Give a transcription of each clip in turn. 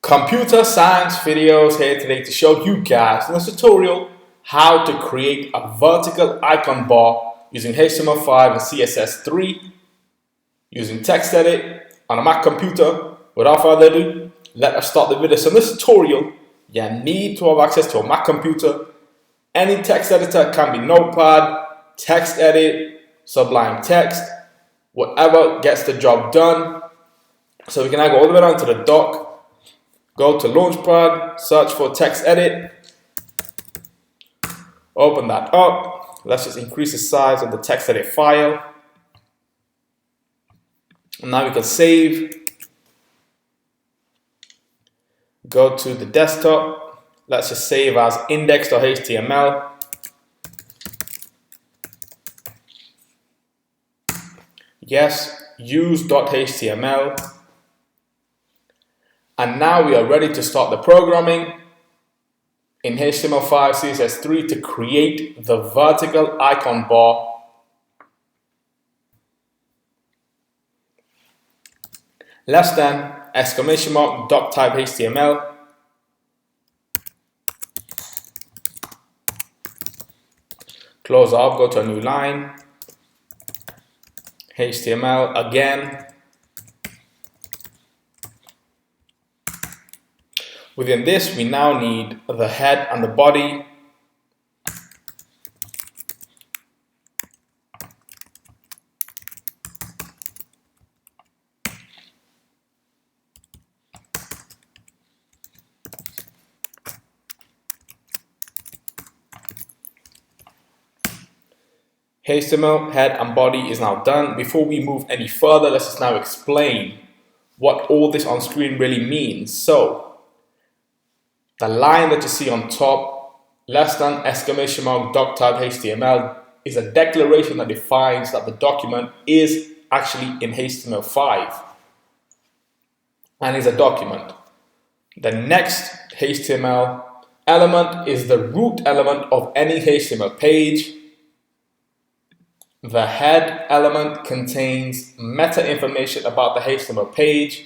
Computer science videos here today to show you guys in this tutorial how to create a vertical icon bar using HTML5 and CSS3 using text edit on a Mac computer. Without further ado, let us start the video. So in this tutorial, you need to have access to a Mac computer. Any text editor can be Notepad, text edit, Sublime Text, whatever gets the job done. So we can now go all the way down to the dock. Go to Launchpad, search for text edit, open that up. Let's just increase the size of the text edit file. And now we can save. Go to the desktop. Let's just save as index.html. Yes, use.html. And now we are ready to start the programming in HTML5 CSS3 to create the vertical icon bar. Less than, exclamation mark, doc type HTML. Close off, go to a new line. HTML again. Within this, we now need the head and the body. HTML, head and body is now done. Before we move any further, let's just now explain what all this on screen really means. So, the line that you see on top, less than, exclamation mark, doc type HTML, is a declaration that defines that the document is actually in HTML5 and is a document. The next HTML element is the root element of any HTML page. The head element contains meta information about the HTML page.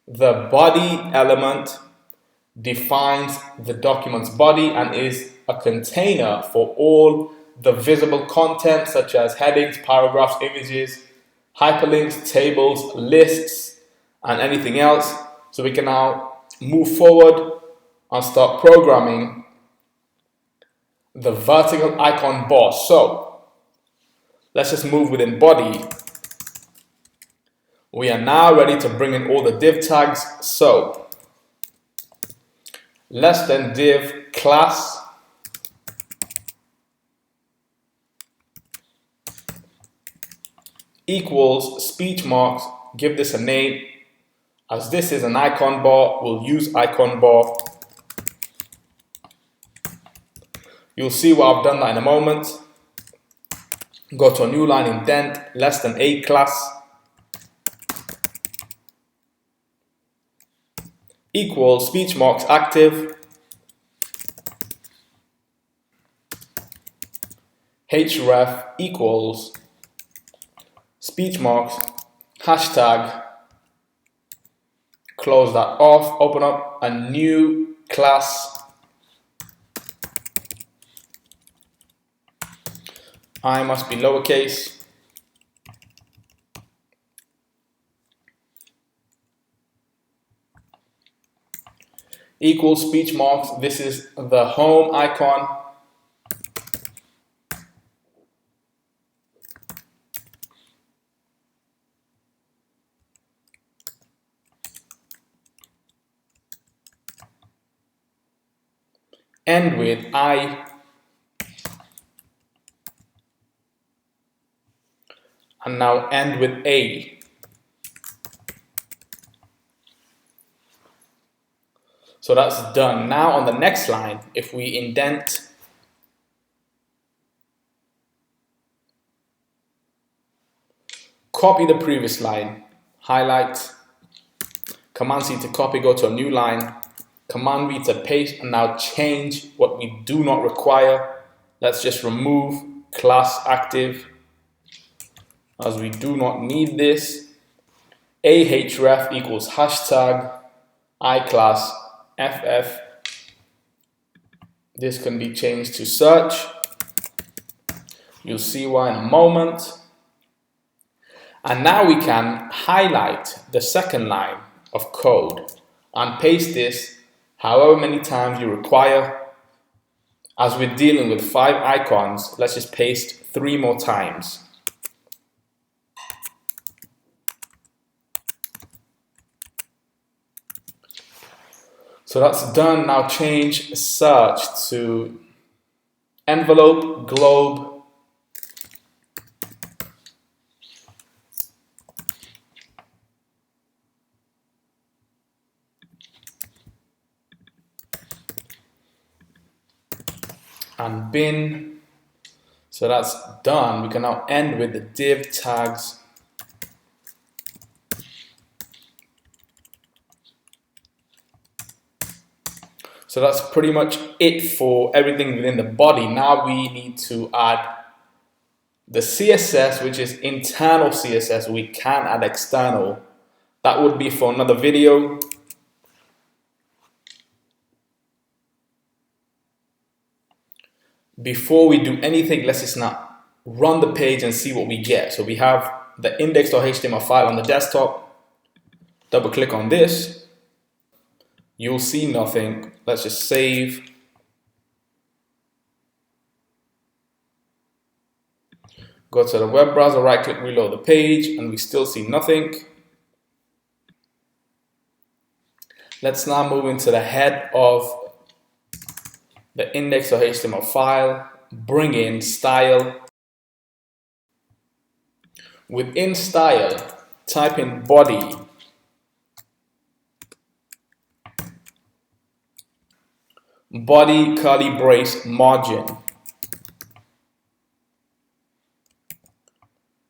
The body element defines the document's body and is a container for all the visible content such as headings, paragraphs, images, hyperlinks, tables, lists, and anything else. So we can now move forward and start programming the vertical icon bar. So let's just move within body. We are now ready to bring in all the div tags. So less than div class equals speech marks. Give this a name. As this is an icon bar, we'll use icon bar. You'll see what I've done that in a moment. Go to a new line, indent, less than a class equals speech marks active. href equals speech marks hashtag. Close that off, open up a new class. I must be lowercase. Equals speech marks. This is the home icon. End with I. And now end with a. So that's done. Now on the next line, if we indent, copy the previous line, highlight, Command C to copy, go to a new line, Command V to paste, and now change what we do not require. Let's just remove class active as we do not need this. ahref equals hashtag iClass ff. This can be changed to search. You'll see why in a moment. And now we can highlight the second line of code and paste this however many times you require. As we're dealing with 5 icons, let's just paste 3 more times. So that's done. Now change search to envelope, globe, and bin. So that's done. We can now end with the div tags. So that's pretty much it for everything within the body. Now we need to add the CSS, which is internal CSS. We can add external. That would be for another video. Before we do anything, let's just now run the page and see what we get. So we have the index.html file on the desktop. Double click on this. You'll see nothing. Let's just save. Go to the web browser, right click, reload the page, and we still see nothing. Let's now move into the head of the index.html file, bring in style. Within style, type in body. Body curly brace margin.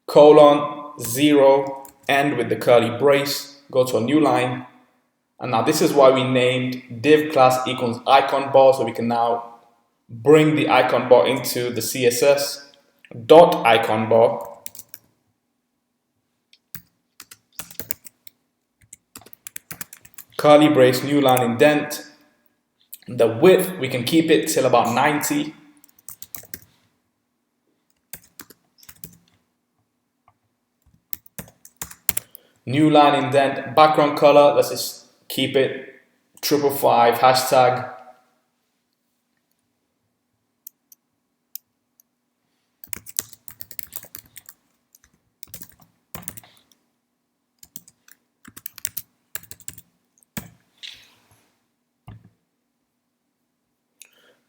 Colon 0, end with the curly brace. Go to a new line. And now this is why we named div class equals icon bar, so we can now bring the icon bar into the CSS. Dot icon bar. Curly brace, new line indent. The width, we can keep it till about 90. New line indent, background color, let's just keep it 555 hashtag.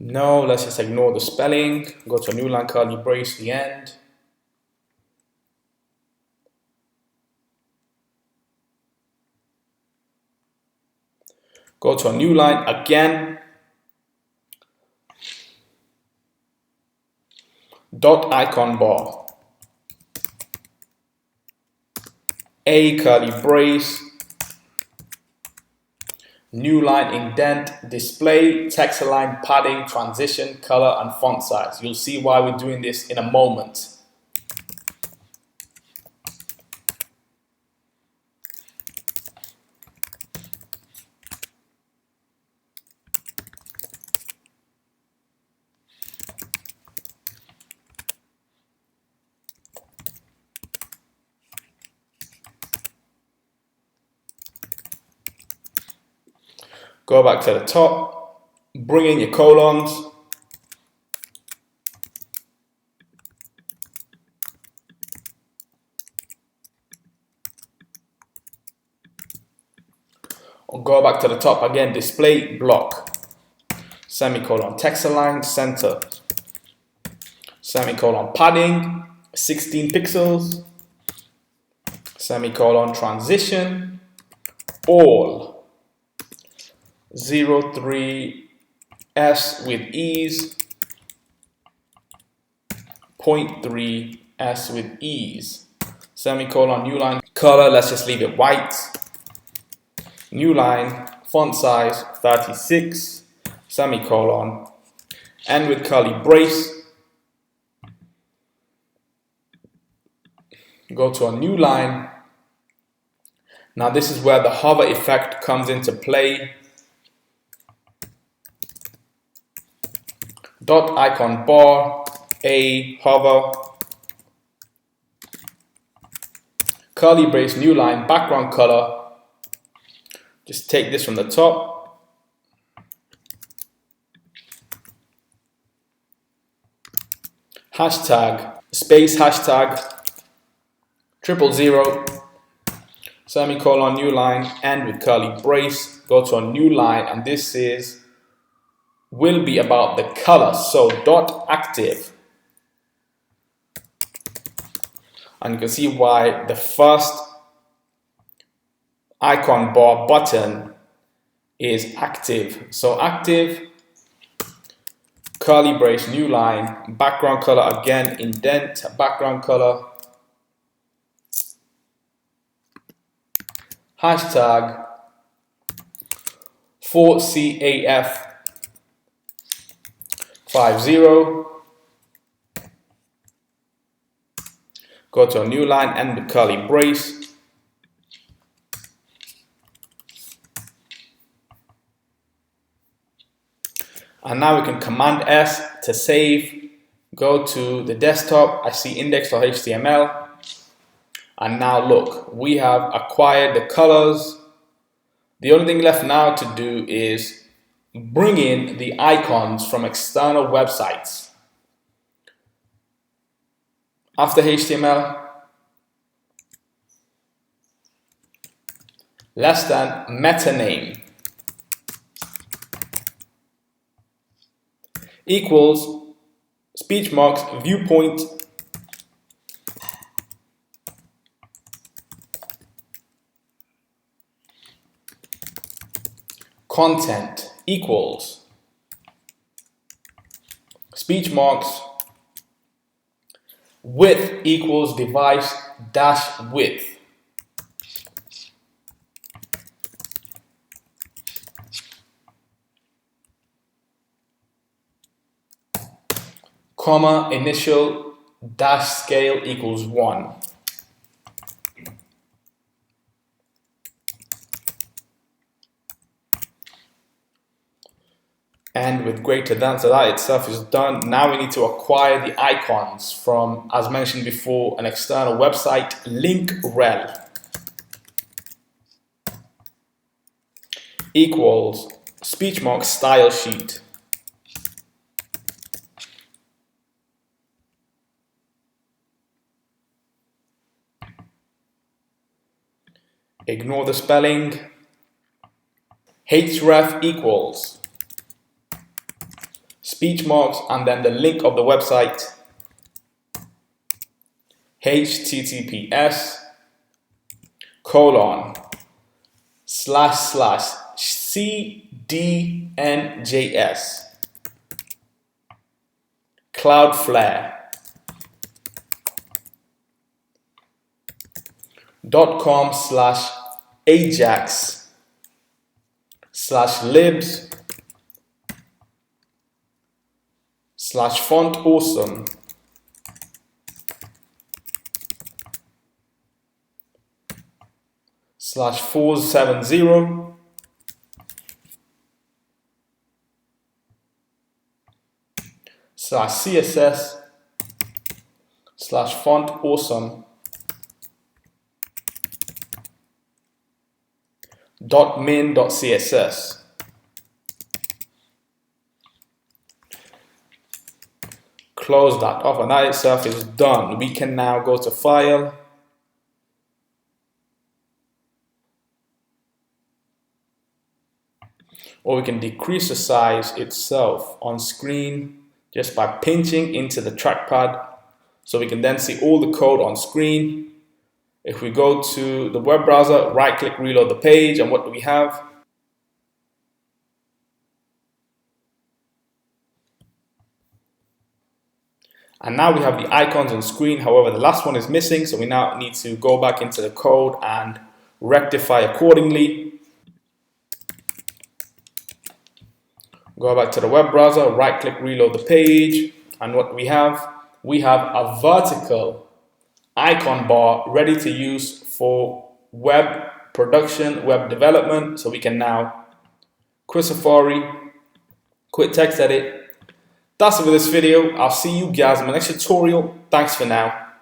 No, let's just ignore the spelling. Go to a new line, curly brace, the end. Go to a new line again. Dot icon bar. A curly brace. New line indent, display, text align, padding, transition, color, and font size. You'll see why we're doing this in a moment. Go back to the top, bring in your colons. Or go back to the top again, display block, semicolon, text align, center, semicolon, padding, 16 pixels, semicolon, transition, all. 03 S with ease, 0.3 S with ease, semicolon, new line, color, let's just leave it white, new line, font size 36, semicolon, end with curly brace, go to a new line. Now this is where the hover effect comes into play. dot icon bar, a hover, curly brace, new line, background color. Just take this from the top. Hashtag, space hashtag, 000, semicolon, new line, and with curly brace, go to a new line, and this will be about the color. So dot active. And you can see why the first icon bar button is active. So active, curly brace, new line, background color, again indent, background color, hashtag 4CAF50, go to a new line and the curly brace. And now we can Command S to save, go to the desktop, I see index.html, and now look, we have acquired the colors. The only thing left now to do is bring in the icons from external websites. After HTML, less than meta name equals speech marks viewpoint content equals speech marks width equals device dash width. Comma initial dash scale equals 1. And with greater than, so that itself is done. Now we need to acquire the icons from, as mentioned before, an external website, link rel equals speech marks style sheet. Ignore the spelling. href equals speech marks and then the link of the website, https://cdnjs cloudflare.com/ajax/libs/font awesome /470 /css/font awesome .min.css. Close that off, and that itself is done. We can now go to File, or we can decrease the size itself on screen just by pinching into the trackpad, so we can then see all the code on screen. If we go to the web browser, right click, reload the page, and what do we have? And now we have the icons on screen. However, the last one is missing, so we now need to go back into the code and rectify accordingly. Go back to the web browser, right click, reload the page, and what do we have? We have a vertical icon bar ready to use for web production, web development. So we can now quit Safari, quit text edit, That's it for this video. I'll see you guys in my next tutorial. Thanks for now.